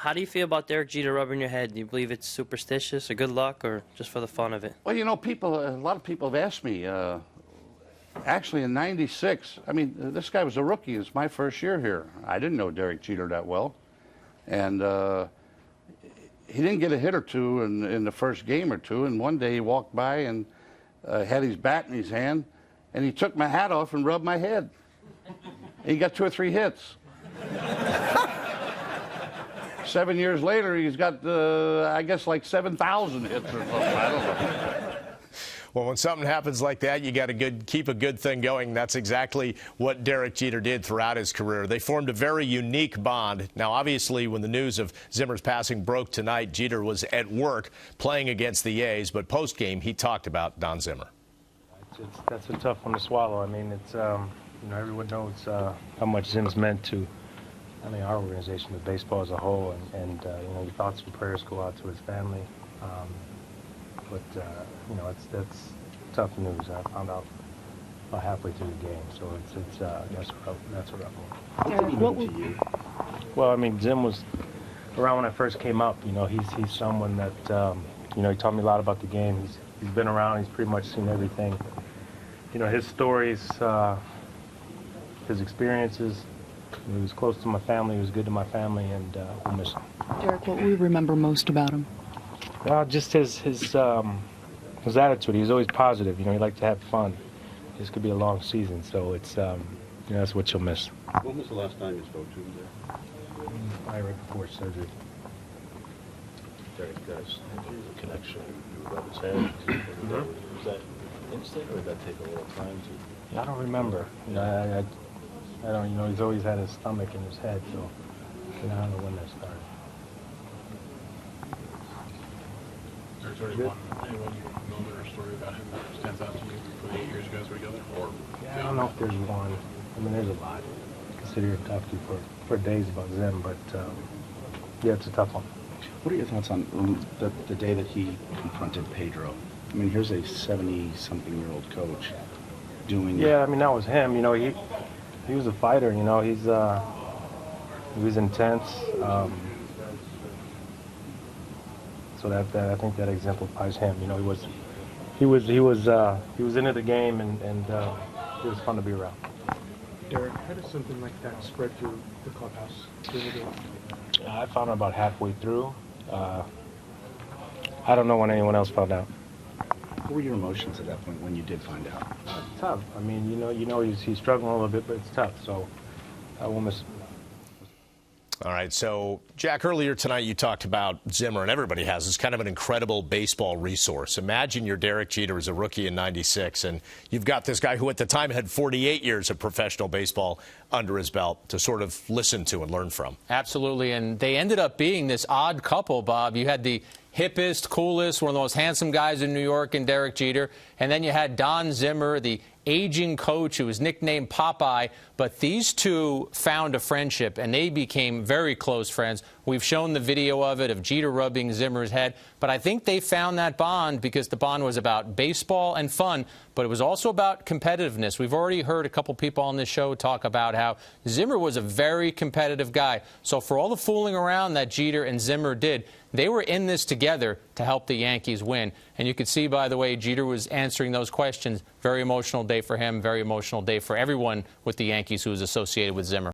How do you feel about Derek Jeter rubbing your head? Do you believe it's superstitious or good luck or just for the fun of it? Well, you know, a lot of people have asked me, actually in '96, I mean, this guy was a rookie. It's my first year here. I didn't know Derek Jeter that well. And he didn't get a hit or two in the first game or two. And one day he walked by and had his bat in his hand, and he took my hat off and rubbed my head. He got 2 or 3 hits. 7 years later, he's got, I guess, like 7,000 hits or something. I don't know. Well, when something happens like that, you got to keep a good thing going. That's exactly what Derek Jeter did throughout his career. They formed a very unique bond. Now, obviously, when the news of Zimmer's passing broke tonight, Jeter was at work playing against the A's, but post-game, he talked about Don Zimmer. That's a tough one to swallow. I mean, it's you know, everyone knows how much Zim's meant to, I mean, our organization, with baseball as a whole, and you know, your thoughts and prayers go out to his family. But you know, that's tough news. I found out about halfway through the game, so that's a rough one. What did he mean to you? Well, I mean, Zim was around when I first came up. You know, he's someone that you know, he taught me a lot about the game. He's been around. He's pretty much seen everything. You know, his stories, his experiences. He was close to my family. He was good to my family, and I miss him. Derek, what will you remember most about him? Well, just his attitude. He was always positive. You know, he liked to have fun. This could be a long season, so it's you know, that's what you'll miss. When was the last time you spoke to him there? Right before surgery. Derek, guys, the connection you rub his head. Was that instant, or did that take a little time to? I don't remember. You know, I don't. You know, he's always had his stomach in his head, so you know, I don't know when that started. There's already one moment or story about him that stands out to you for the 8 years you guys were together? Or yeah, I don't know if there's one. I mean, there's a lot. I could sit here and talk to you for days about Zim, but yeah, it's a tough one. What are your thoughts on the day that he confronted Pedro? I mean, here's a 70-something-year-old coach doing. Yeah, I mean, that was him. You know, he was a fighter. You know, he was intense. So that I think that exemplifies him. You know, he was into the game, and it was fun to be around. Derek, how does something like that spread through the clubhouse? I found out about halfway through. I don't know when anyone else found out. What were your emotions at that point when you did find out? It's tough. I mean, you know, he's struggling a little bit, but it's tough. So I will miss him. All right, so, Jack, earlier tonight you talked about Zimmer, and everybody has. It's kind of an incredible baseball resource. Imagine you're Derek Jeter as a rookie in '96, and you've got this guy who at the time had 48 years of professional baseball under his belt to sort of listen to and learn from. Absolutely, and they ended up being this odd couple, Bob. You had the hippest, coolest, one of the most handsome guys in New York in Derek Jeter, and then you had Don Zimmer, the aging coach who was nicknamed Popeye. But these two found a friendship, and they became very close friends. We've shown the video of it, of Jeter rubbing Zimmer's head. But I think they found that bond because the bond was about baseball and fun, but it was also about competitiveness. We've already heard a couple people on this show talk about how Zimmer was a very competitive guy. So for all the fooling around that Jeter and Zimmer did, they were in this together to help the Yankees win. And you could see, by the way, Jeter was answering those questions. Very emotional day for him, very emotional day for everyone with the Yankees who was associated with Zimmer.